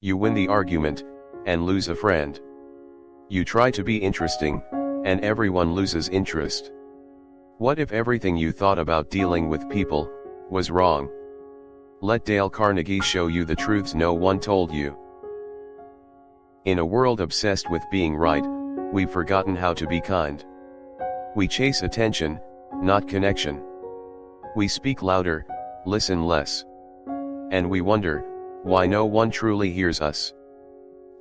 You win the argument, and lose a friend. You try to be interesting, and everyone loses interest. What if everything you thought about dealing with people was wrong? Let Dale Carnegie show you the truths no one told you. In a world obsessed with being right, we've forgotten how to be kind. We chase attention, not connection. We speak louder, listen less. And we wonder why no one truly hears us.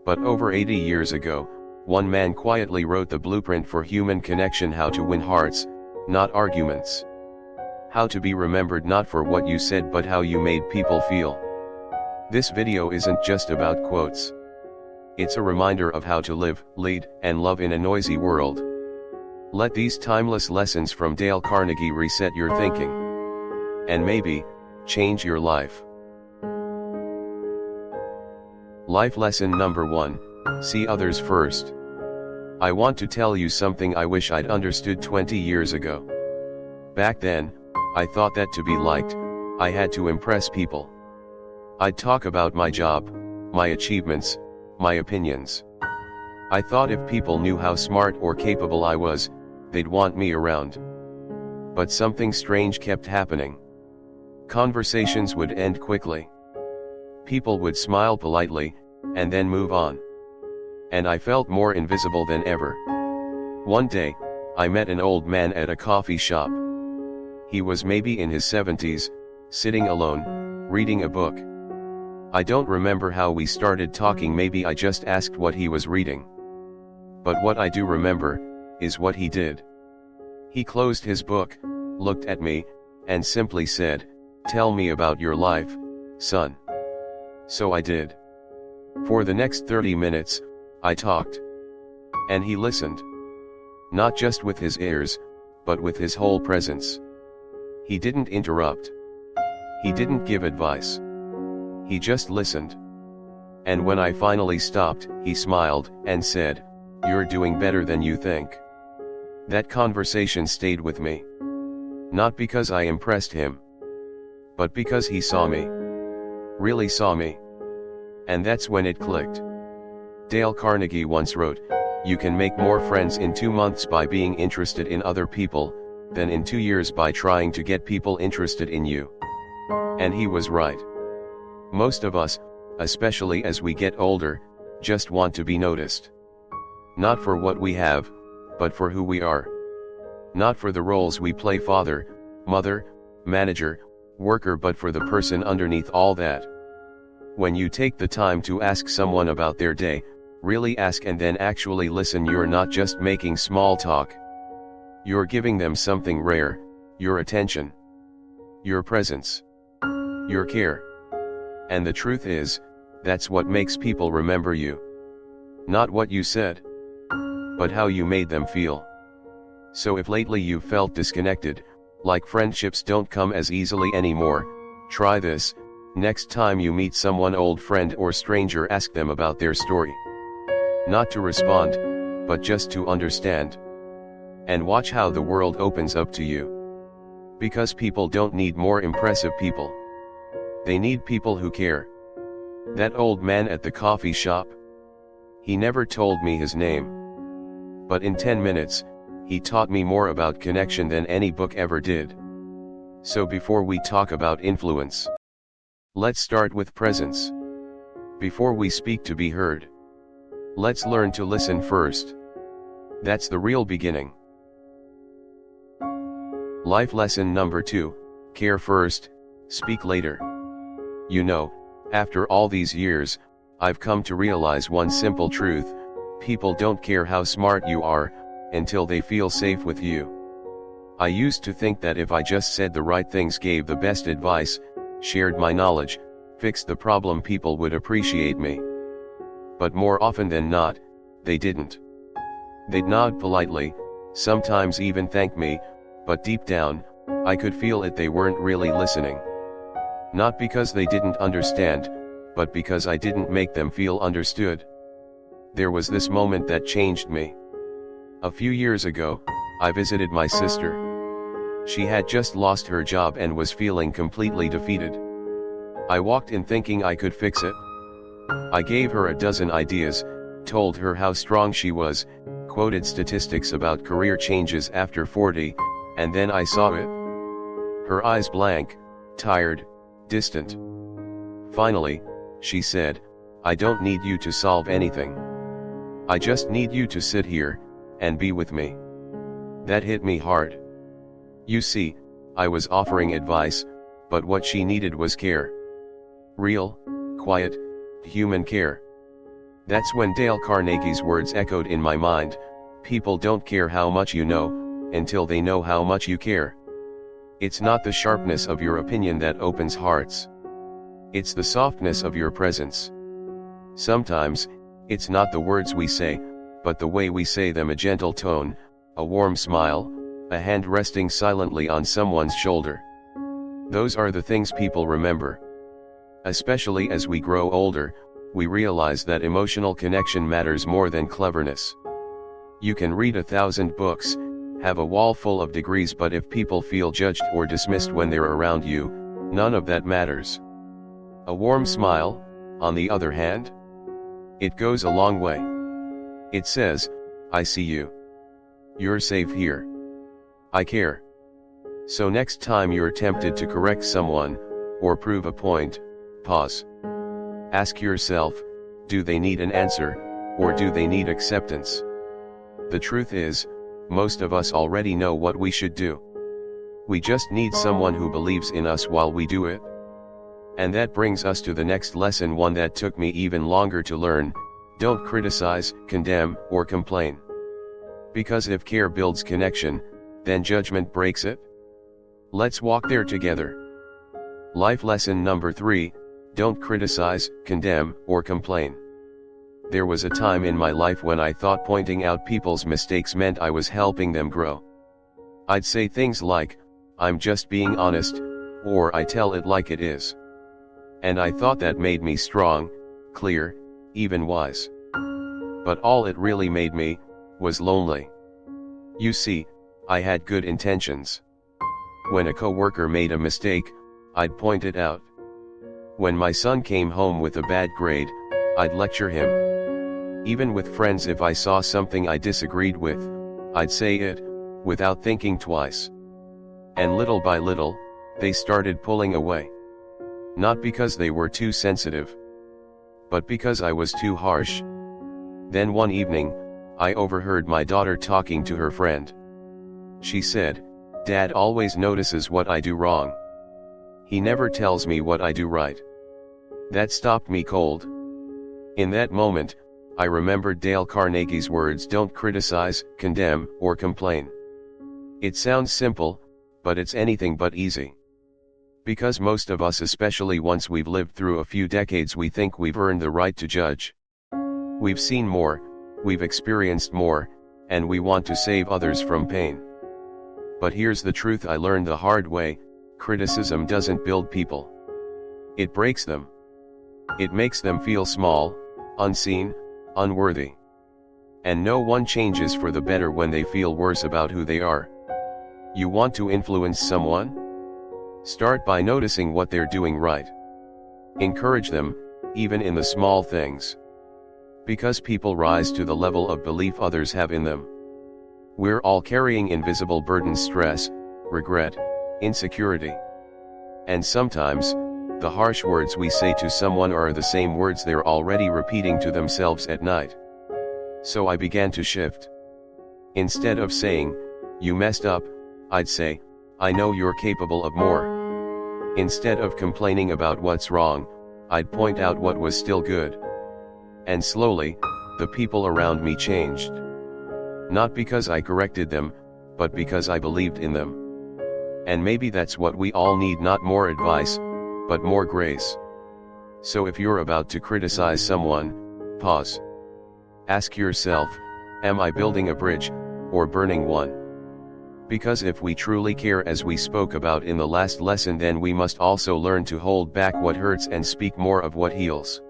But over 80 years ago, one man quietly wrote the blueprint for human connection: how to win hearts, not arguments. How to be remembered not for what you said but how you made people feel. This video isn't just about quotes. It's a reminder of how to live, lead, and love in a noisy world. Let these timeless lessons from Dale Carnegie reset your thinking. And maybe, change your life. Life lesson number 1, see others first. I want to tell you something I wish I'd understood 20 years ago. Back then, I thought that to be liked, I had to impress people. I'd talk about my job, my achievements, my opinions. I thought if people knew how smart or capable I was, they'd want me around. But something strange kept happening. Conversations would end quickly. People would smile politely, and then move on. And I felt more invisible than ever. One day, I met an old man at a coffee shop. He was maybe in his 70s, sitting alone, reading a book. I don't remember how we started talking, maybe I just asked what he was reading. But what I do remember, is what he did. He closed his book, looked at me, and simply said, "Tell me about your life, son." So I did. For the next 30 minutes, I talked. And he listened. Not just with his ears, but with his whole presence. He didn't interrupt. He didn't give advice. He just listened. And when I finally stopped, he smiled and said, "You're doing better than you think." That conversation stayed with me. Not because I impressed him, but because he saw me. Really saw me. And that's when it clicked. Dale Carnegie once wrote, "You can make more friends in 2 months by being interested in other people, than in 2 years by trying to get people interested in you." And he was right. Most of us, especially as we get older, just want to be noticed. Not for what we have, but for who we are. Not for the roles we play: father, mother, manager, worker, but for the person underneath all that. When you take the time to ask someone about their day, really ask and then actually listen, you're not just making small talk. You're giving them something rare: your attention, your presence, your care. And the truth is, that's what makes people remember you. Not what you said, but how you made them feel. So if lately you've felt disconnected, like friendships don't come as easily anymore, try this: next time you meet someone, old friend or stranger, ask them about their story. Not to respond, but just to understand. And watch how the world opens up to you. Because people don't need more impressive people. They need people who care. That old man at the coffee shop? He never told me his name. But in 10 minutes, he taught me more about connection than any book ever did. So before we talk about influence, let's start with presence. Before we speak to be heard, let's learn to listen first. That's the real beginning. Life lesson number 2, care first, speak later. You know, after all these years, I've come to realize one simple truth: people don't care how smart you are, until they feel safe with you. I used to think that if I just said the right things, gave the best advice, shared my knowledge, fixed the problem, people would appreciate me. But more often than not, they didn't. They'd nod politely, sometimes even thank me, but deep down, I could feel it, they weren't really listening. Not because they didn't understand, but because I didn't make them feel understood. There was this moment that changed me. A few years ago, I visited my sister. She had just lost her job and was feeling completely defeated. I walked in thinking I could fix it. I gave her a dozen ideas, told her how strong she was, quoted statistics about career changes after 40, and then I saw it. Her eyes blank, tired, distant. Finally, she said, "I don't need you to solve anything. I just need you to sit here, and be with me." That hit me hard. You see, I was offering advice, but what she needed was care. Real, quiet, human care. That's when Dale Carnegie's words echoed in my mind: people don't care how much you know, until they know how much you care. It's not the sharpness of your opinion that opens hearts. It's the softness of your presence. Sometimes, it's not the words we say, but the way we say them: a gentle tone, a warm smile, a hand resting silently on someone's shoulder. Those are the things people remember. Especially as we grow older, we realize that emotional connection matters more than cleverness. You can read 1,000 books, have a wall full of degrees, but if people feel judged or dismissed when they're around you, none of that matters. A warm smile, on the other hand, it goes a long way. It says, "I see you. You're safe here. I care." So next time you're tempted to correct someone, or prove a point, pause. Ask yourself, do they need an answer, or do they need acceptance? The truth is, most of us already know what we should do. We just need someone who believes in us while we do it. And that brings us to the next lesson, one that took me even longer to learn: don't criticize, condemn, or complain. Because if care builds connection, then judgment breaks it. Let's walk there together. Life lesson number 3, don't criticize, condemn, or complain. There was a time in my life when I thought pointing out people's mistakes meant I was helping them grow. I'd say things like, "I'm just being honest," or "I tell it like it is." And I thought that made me strong, clear, even wise. But all it really made me was lonely. You see, I had good intentions. When a coworker made a mistake, I'd point it out. When my son came home with a bad grade, I'd lecture him. Even with friends, if I saw something I disagreed with, I'd say it, without thinking twice. And little by little, they started pulling away. Not because they were too sensitive, but because I was too harsh. Then one evening, I overheard my daughter talking to her friend. She said, "Dad always notices what I do wrong. He never tells me what I do right." That stopped me cold. In that moment, I remembered Dale Carnegie's words: don't criticize, condemn, or complain. It sounds simple, but it's anything but easy. Because most of us, especially once we've lived through a few decades, we think we've earned the right to judge. We've seen more, we've experienced more, and we want to save others from pain. But here's the truth I learned the hard way: criticism doesn't build people. It breaks them. It makes them feel small, unseen, unworthy. And no one changes for the better when they feel worse about who they are. You want to influence someone? Start by noticing what they're doing right. Encourage them, even in the small things. Because people rise to the level of belief others have in them. We're all carrying invisible burdens: stress, regret, insecurity. And sometimes, the harsh words we say to someone are the same words they're already repeating to themselves at night. So I began to shift. Instead of saying, "You messed up," I'd say, "I know you're capable of more." Instead of complaining about what's wrong, I'd point out what was still good. And slowly, the people around me changed. Not because I corrected them, but because I believed in them. And maybe that's what we all need: not more advice, but more grace. So if you're about to criticize someone, pause. Ask yourself, am I building a bridge, or burning one? Because if we truly care, as we spoke about in the last lesson, then we must also learn to hold back what hurts and speak more of what heals.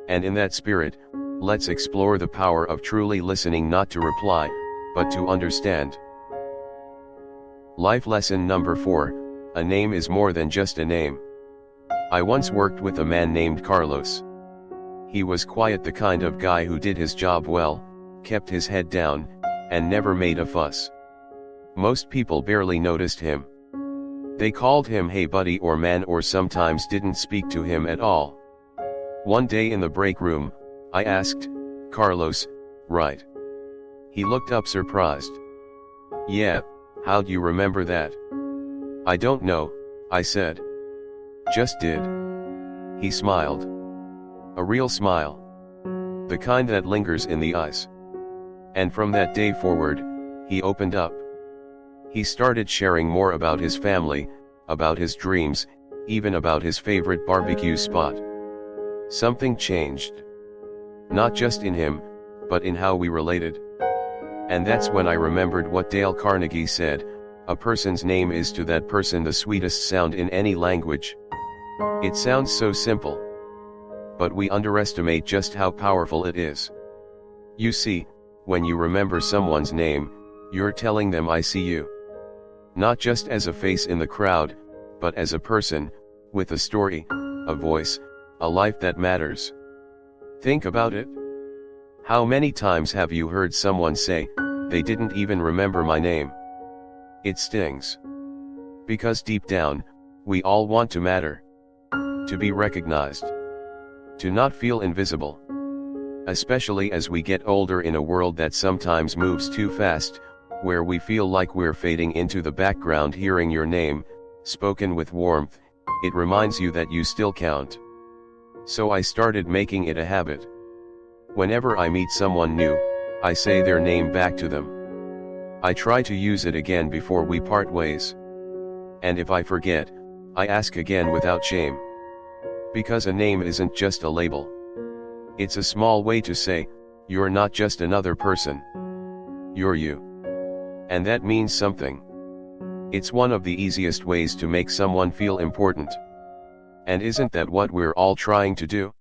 And in that spirit, let's explore the power of truly listening, not to reply, but to understand. Life lesson number 4, a name is more than just a name. I once worked with a man named Carlos. He was quiet, the kind of guy who did his job well, kept his head down, and never made a fuss. Most people barely noticed him. They called him hey buddy or man, or sometimes didn't speak to him at all. One day in the break room, I asked, "Carlos, right?" He looked up surprised. "Yeah, how'd you remember that?" "I don't know," I said. "Just did." He smiled. A real smile. The kind that lingers in the eyes. And from that day forward, he opened up. He started sharing more about his family, about his dreams, even about his favorite barbecue spot. Something changed. Not just in him, but in how we related. And that's when I remembered what Dale Carnegie said, a person's name is to that person the sweetest sound in any language. It sounds so simple. But we underestimate just how powerful it is. You see, when you remember someone's name, you're telling them I see you. Not just as a face in the crowd, but as a person, with a story, a voice, a life that matters. Think about it. How many times have you heard someone say, "They didn't even remember my name"? It stings. Because deep down, we all want to matter. To be recognized. To not feel invisible. Especially as we get older in a world that sometimes moves too fast, where we feel like we're fading into the background. Hearing your name, spoken with warmth, it reminds you that you still count. So I started making it a habit. Whenever I meet someone new, I say their name back to them. I try to use it again before we part ways. And if I forget, I ask again without shame. Because a name isn't just a label. It's a small way to say, you're not just another person. You're you. And that means something. It's one of the easiest ways to make someone feel important. And isn't that what we're all trying to do?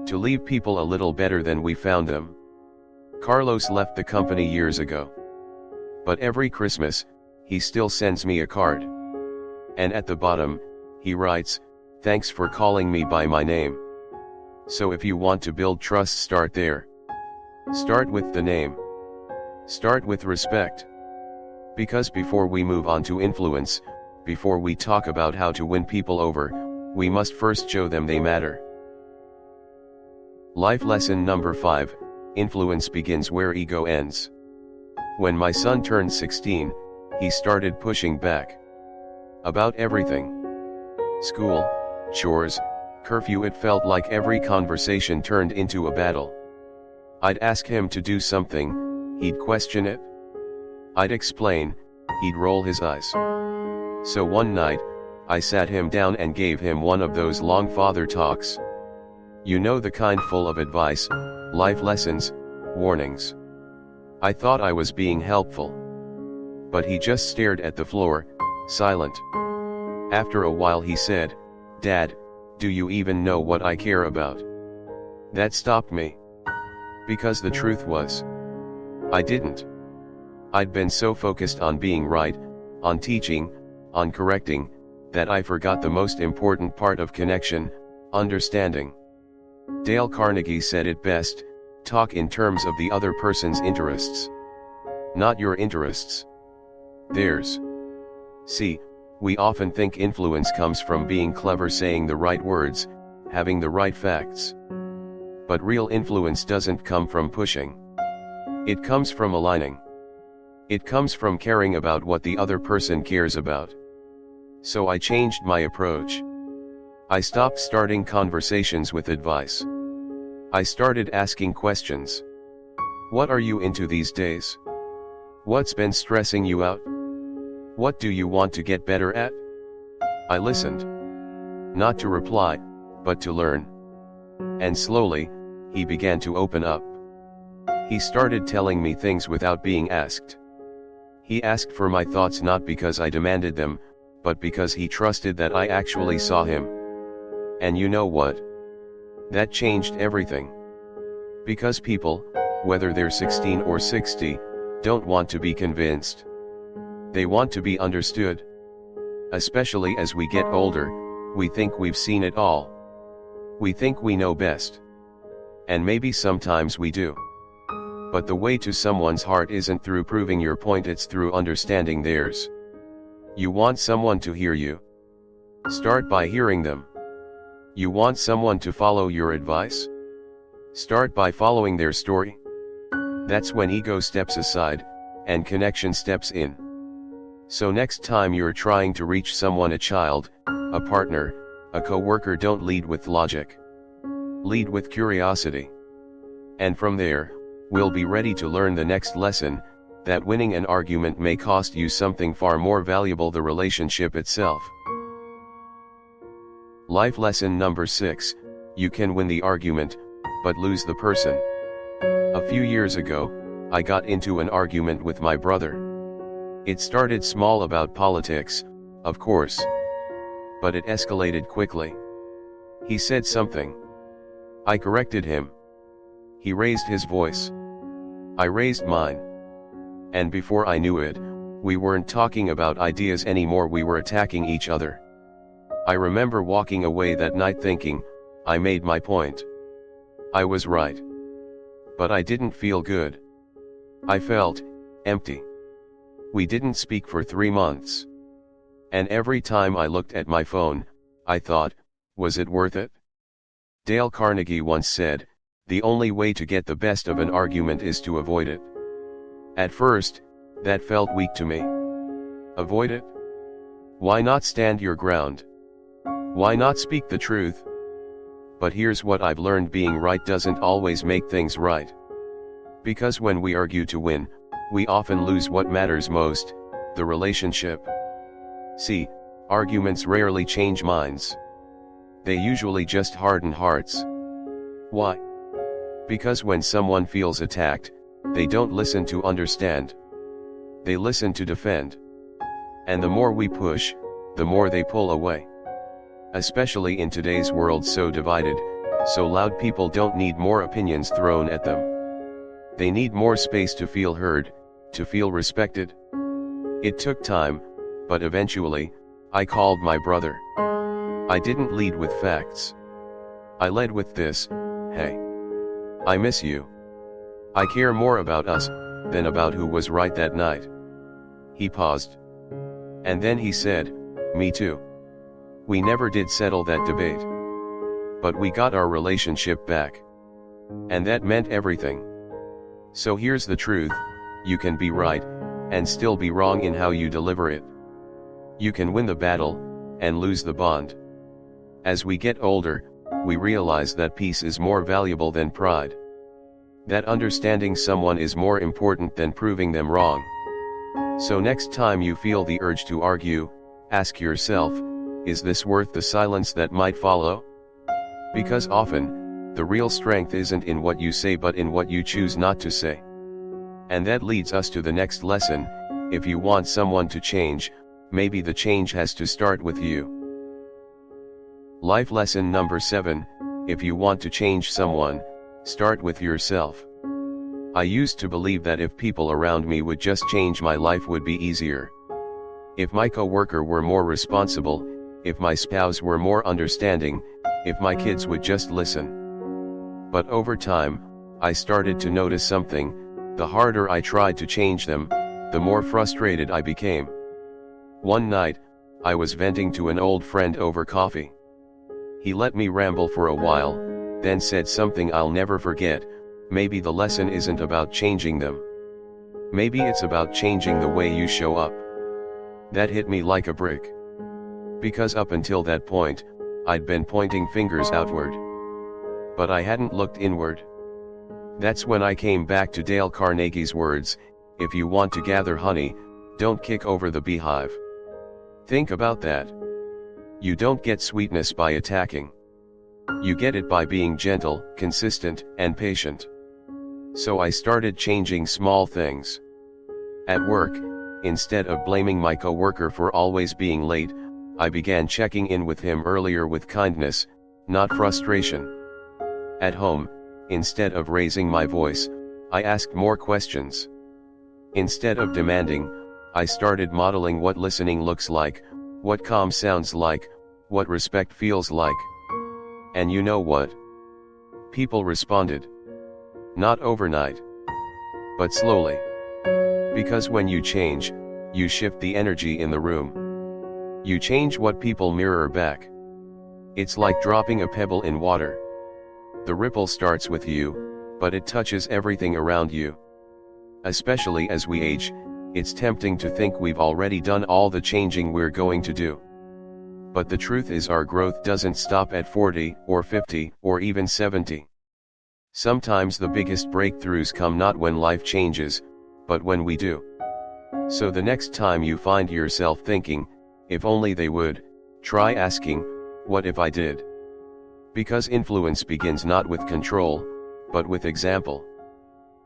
To leave people a little better than we found them. Carlos left the company years ago. But every Christmas, he still sends me a card. And at the bottom, he writes, "Thanks for calling me by my name." So if you want to build trust, start there. Start with the name. Start with respect. Because before we move on to influence, before we talk about how to win people over, we must first show them they matter. Life lesson number 5, influence begins where ego ends. When my son turned 16, he started pushing back. About everything. School, chores, curfew. It felt like every conversation turned into a battle. I'd ask him to do something, he'd question it. I'd explain, he'd roll his eyes. So one night, I sat him down and gave him one of those long father talks. You know, the kind full of advice, life lessons, warnings. I thought I was being helpful. But he just stared at the floor, silent. After a while he said, "Dad, do you even know what I care about?" That stopped me. Because the truth was, I didn't. I'd been so focused on being right, on teaching, on correcting, that I forgot the most important part of connection, understanding. Dale Carnegie said it best, talk in terms of the other person's interests. Not your interests. Theirs. See, we often think influence comes from being clever, saying the right words, having the right facts. But real influence doesn't come from pushing. It comes from aligning. It comes from caring about what the other person cares about. So I changed my approach. I stopped starting conversations with advice. I started asking questions. What are you into these days? What's been stressing you out? What do you want to get better at? I listened. Not to reply, but to learn. And slowly, he began to open up. He started telling me things without being asked. He asked for my thoughts not because I demanded them, but because he trusted that I actually saw him. And you know what? That changed everything. Because people, whether they're 16 or 60, don't want to be convinced. They want to be understood. Especially as we get older, we think we've seen it all. We think we know best. And maybe sometimes we do. But the way to someone's heart isn't through proving your point, it's through understanding theirs. You want someone to hear you? Start by hearing them. You want someone to follow your advice? Start by following their story. That's when ego steps aside, and connection steps in. So next time you're trying to reach someone, a child, a partner, a co-worker, don't lead with logic. Lead with curiosity. And from there, we'll be ready to learn the next lesson, that winning an argument may cost you something far more valuable: the relationship itself. Life lesson number 6, you can win the argument, but lose the person. A few years ago, I got into an argument with my brother. It started small, about politics, of course. But it escalated quickly. He said something. I corrected him. He raised his voice. I raised mine. And before I knew it, we weren't talking about ideas anymore, we were attacking each other. I remember walking away that night thinking, I made my point. I was right. But I didn't feel good. I felt empty. We didn't speak for 3 months. And every time I looked at my phone, I thought, was it worth it? Dale Carnegie once said, the only way to get the best of an argument is to avoid it. At first, that felt weak to me. Avoid it? Why not stand your ground? Why not speak the truth? But here's what I've learned: being right doesn't always make things right. Because when we argue to win, we often lose what matters most, the relationship. See, arguments rarely change minds. They usually just harden hearts. Why? Because when someone feels attacked, they don't listen to understand. They listen to defend. And the more we push, the more they pull away. Especially in today's world, so divided, so loud, people don't need more opinions thrown at them. They need more space to feel heard, to feel respected. It took time, but eventually, I called my brother. I didn't lead with facts. I led with this: hey, I miss you. I care more about us than about who was right that night. He paused. And then he said, me too. We never did settle that debate. But we got our relationship back. And that meant everything. So here's the truth: you can be right, and still be wrong in how you deliver it. You can win the battle, and lose the bond. As we get older, we realize that peace is more valuable than pride. That understanding someone is more important than proving them wrong. So next time you feel the urge to argue, ask yourself, is this worth the silence that might follow? Because often, the real strength isn't in what you say but in what you choose not to say. And that leads us to the next lesson: if you want someone to change, maybe the change has to start with you. Life lesson number 7, if you want to change someone, start with yourself. I used to believe that if people around me would just change, my life would be easier. If my coworker were more responsible, if my spouse were more understanding, if my kids would just listen. But over time, I started to notice something: the harder I tried to change them, the more frustrated I became. One night, I was venting to an old friend over coffee. He let me ramble for a while, then said something I'll never forget: maybe the lesson isn't about changing them. Maybe it's about changing the way you show up. That hit me like a brick. Because up until that point, I'd been pointing fingers outward. But I hadn't looked inward. That's when I came back to Dale Carnegie's words: if you want to gather honey, don't kick over the beehive. Think about that. You don't get sweetness by attacking. You get it by being gentle, consistent, and patient. So I started changing small things. At work, instead of blaming my coworker for always being late, I began checking in with him earlier with kindness, not frustration. At home, instead of raising my voice, I asked more questions. Instead of demanding, I started modeling what listening looks like, what calm sounds like, what respect feels like. And you know what? People responded. Not overnight, but slowly. Because when you change, you shift the energy in the room. You change what people mirror back. It's like dropping a pebble in water. The ripple starts with you, but it touches everything around you. Especially as we age, it's tempting to think we've already done all the changing we're going to do. But the truth is our growth doesn't stop at 40 or 50 or even 70. Sometimes the biggest breakthroughs come not when life changes, but when we do. So the next time you find yourself thinking, if only they would, try asking, what if I did? Because influence begins not with control, but with example.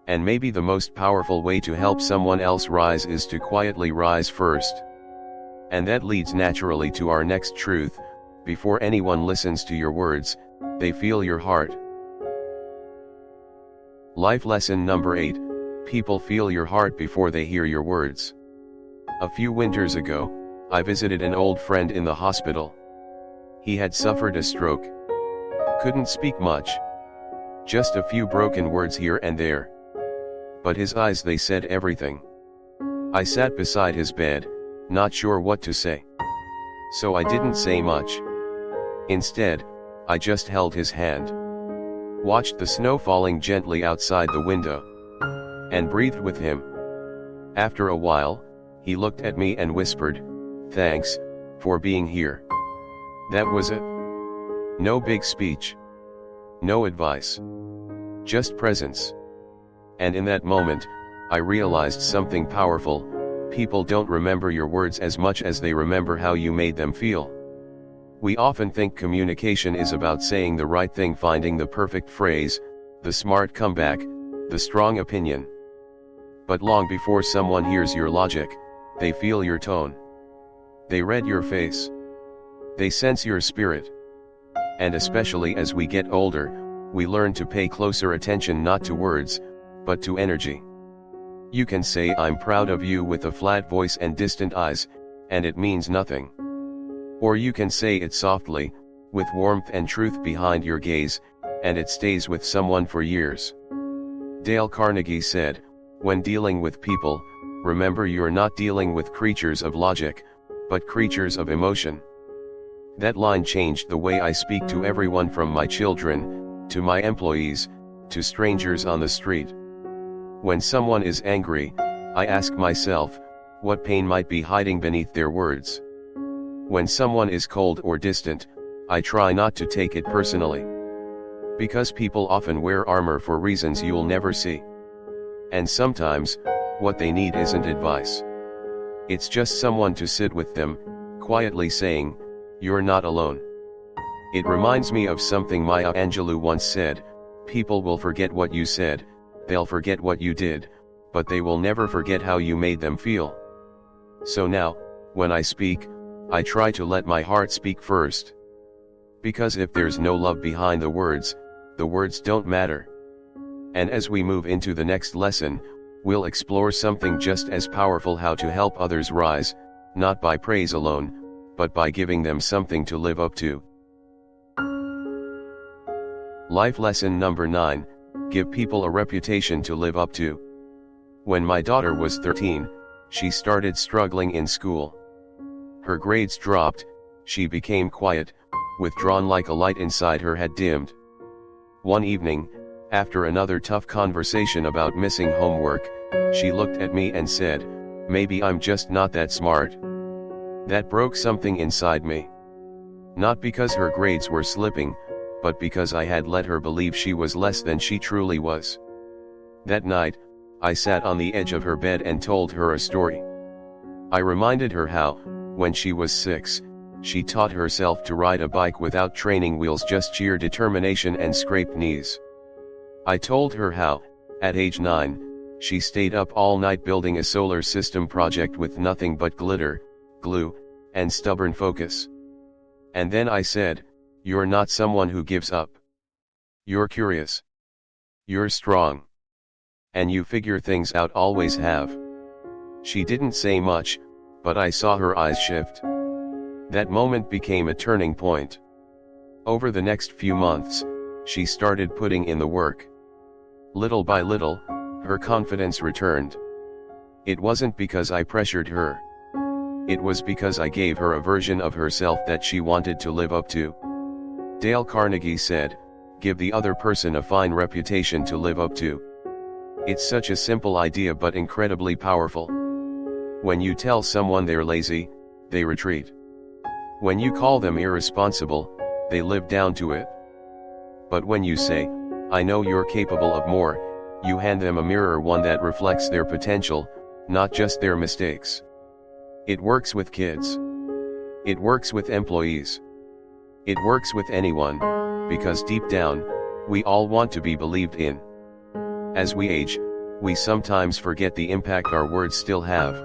And maybe the most powerful way to help someone else rise is to quietly rise first. And that leads naturally to our next truth: before anyone listens to your words, they feel your heart. Life lesson number 8, people feel your heart before they hear your words. A few winters ago, I visited an old friend in the hospital. He had suffered a stroke. Couldn't speak much. Just a few broken words here and there. But his eyes, they said everything. I sat beside his bed, not sure what to say. So I didn't say much. Instead, I just held his hand, watched the snow falling gently outside the window, and breathed with him. After a while, he looked at me and whispered, "Thanks for being here." That was it. No big speech. No advice. Just presence. And in that moment, I realized something powerful: people don't remember your words as much as they remember how you made them feel. We often think communication is about saying the right thing, finding the perfect phrase, the smart comeback, the strong opinion. But long before someone hears your logic, they feel your tone. They read your face. They sense your spirit. And especially as we get older, we learn to pay closer attention not to words, but to energy. You can say "I'm proud of you" with a flat voice and distant eyes, and it means nothing. Or you can say it softly, with warmth and truth behind your gaze, and it stays with someone for years. Dale Carnegie said, "When dealing with people, remember you're not dealing with creatures of logic, but creatures of emotion." That line changed the way I speak to everyone, from my children, to my employees, to strangers on the street. When someone is angry, I ask myself, what pain might be hiding beneath their words? When someone is cold or distant, I try not to take it personally. Because people often wear armor for reasons you'll never see. And sometimes, what they need isn't advice. It's just someone to sit with them, quietly saying, "You're not alone." It reminds me of something Maya Angelou once said: "People will forget what you said, they'll forget what you did, but they will never forget how you made them feel." So now, when I speak, I try to let my heart speak first. Because if there's no love behind the words don't matter. And as we move into the next lesson, we'll explore something just as powerful: how to help others rise, not by praise alone, but by giving them something to live up to. Life lesson number 9, give people a reputation to live up to. When my daughter was 13, she started struggling in school. Her grades dropped, she became quiet, withdrawn, like a light inside her had dimmed. One evening, after another tough conversation about missing homework, she looked at me and said, "Maybe I'm just not that smart." That broke something inside me. Not because her grades were slipping, but because I had let her believe she was less than she truly was. That night, I sat on the edge of her bed and told her a story. I reminded her how, when she was 6, she taught herself to ride a bike without training wheels, just sheer determination and scraped knees. I told her how, at age 9, she stayed up all night building a solar system project with nothing but glitter, glue, and stubborn focus. And then I said, "You're not someone who gives up. You're curious. You're strong. And you figure things out, always have." She didn't say much, but I saw her eyes shift. That moment became a turning point. Over the next few months, she started putting in the work. Little by little, her confidence returned. It wasn't because I pressured her. It was because I gave her a version of herself that she wanted to live up to. Dale Carnegie said, "Give the other person a fine reputation to live up to." It's such a simple idea but incredibly powerful. When you tell someone they're lazy, they retreat. When you call them irresponsible, they live down to it. But when you say, "I know you're capable of more," you hand them a mirror, one that reflects their potential, not just their mistakes. It works with kids. It works with employees. It works with anyone, because deep down, we all want to be believed in. As we age, we sometimes forget the impact our words still have.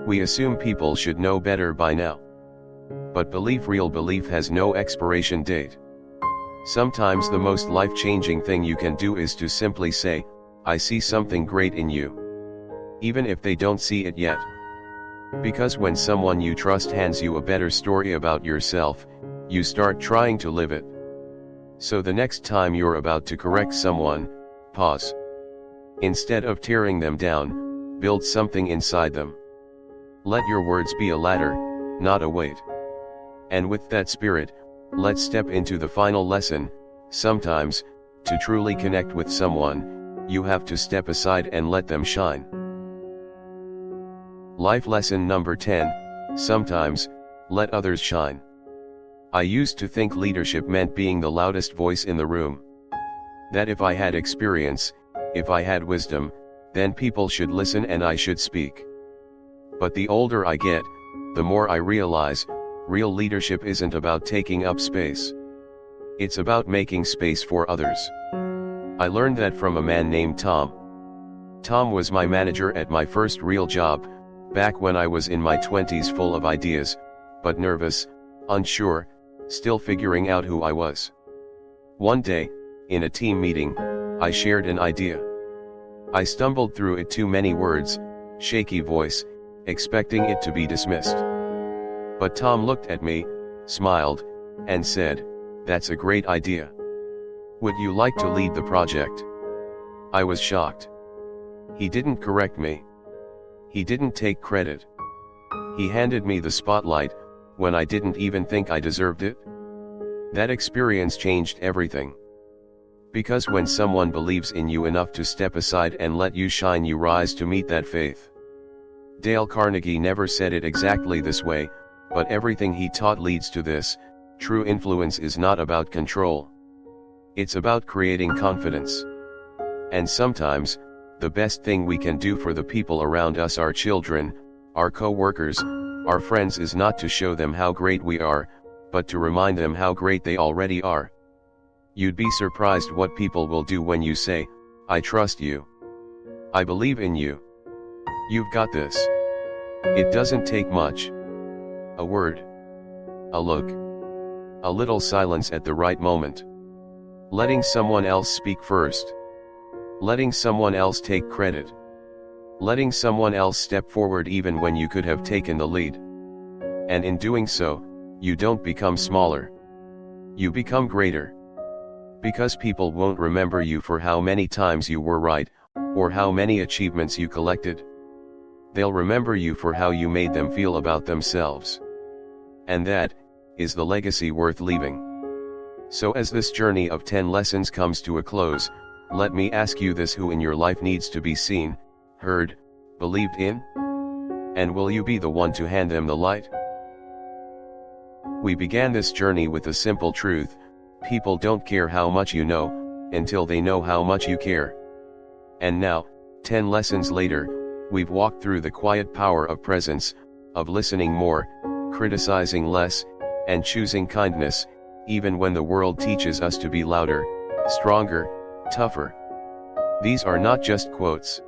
We assume people should know better by now. But real belief has no expiration date. Sometimes the most life-changing thing you can do is to simply say, "I see something great in you," even if they don't see it yet. Because when someone you trust hands you a better story about yourself, you start trying to live it. So the next time you're about to correct someone, pause. Instead of tearing them down, build something inside them. Let your words be a ladder, not a weight. And with that spirit, let's step into the final lesson. Sometimes, to truly connect with someone, you have to step aside and let them shine. Life lesson number 10, sometimes, let others shine. I used to think leadership meant being the loudest voice in the room. That if I had experience, if I had wisdom, then people should listen and I should speak. But the older I get, the more I realize, real leadership isn't about taking up space. It's about making space for others. I learned that from a man named Tom. Tom was my manager at my first real job, back when I was in my 20s, full of ideas, but nervous, unsure, still figuring out who I was. One day, in a team meeting, I shared an idea. I stumbled through it, too many words, shaky voice, expecting it to be dismissed. But Tom looked at me, smiled, and said, "That's a great idea. Would you like to lead the project?" I was shocked. He didn't correct me. He didn't take credit. He handed me the spotlight, when I didn't even think I deserved it. That experience changed everything. Because when someone believes in you enough to step aside and let you shine, you rise to meet that faith. Dale Carnegie never said it exactly this way, but everything he taught leads to this: true influence is not about control. It's about creating confidence. And sometimes, the best thing we can do for the people around us, our children, our co-workers, our friends, is not to show them how great we are, but to remind them how great they already are. You'd be surprised what people will do when you say, "I trust you. I believe in you. You've got this." It doesn't take much. A word. A look. A little silence at the right moment. Letting someone else speak first. Letting someone else take credit. Letting someone else step forward even when you could have taken the lead. And in doing so, you don't become smaller. You become greater. Because people won't remember you for how many times you were right, or how many achievements you collected. They'll remember you for how you made them feel about themselves. And that is the legacy worth leaving. So as this journey of 10 lessons comes to a close, let me ask you this: who in your life needs to be seen, heard, believed in? And will you be the one to hand them the light? We began this journey with a simple truth: people don't care how much you know, until they know how much you care. And now, 10 lessons later, we've walked through the quiet power of presence, of listening more, criticizing less, and choosing kindness, even when the world teaches us to be louder, stronger, tougher. These are not just quotes.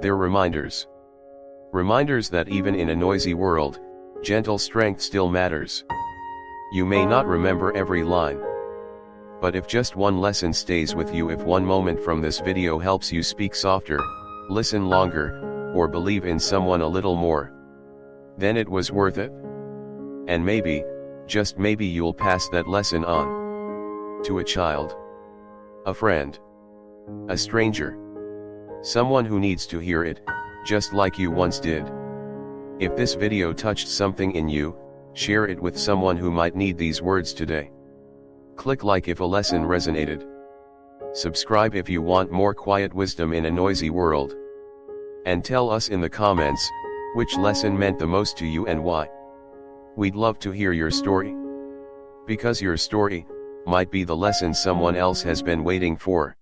They're reminders. Reminders that even in a noisy world, gentle strength still matters. You may not remember every line. But if just one lesson stays with you, if one moment from this video helps you speak softer, listen longer, or believe in someone a little more, then it was worth it. And maybe, just maybe, you'll pass that lesson on. to a child, a friend, a stranger, someone who needs to hear it, just like you once did. If this video touched something in you, share it with someone who might need these words today. Click like if a lesson resonated. Subscribe if you want more quiet wisdom in a noisy world. And tell us in the comments, which lesson meant the most to you and why. We'd love to hear your story. Because your story might be the lesson someone else has been waiting for.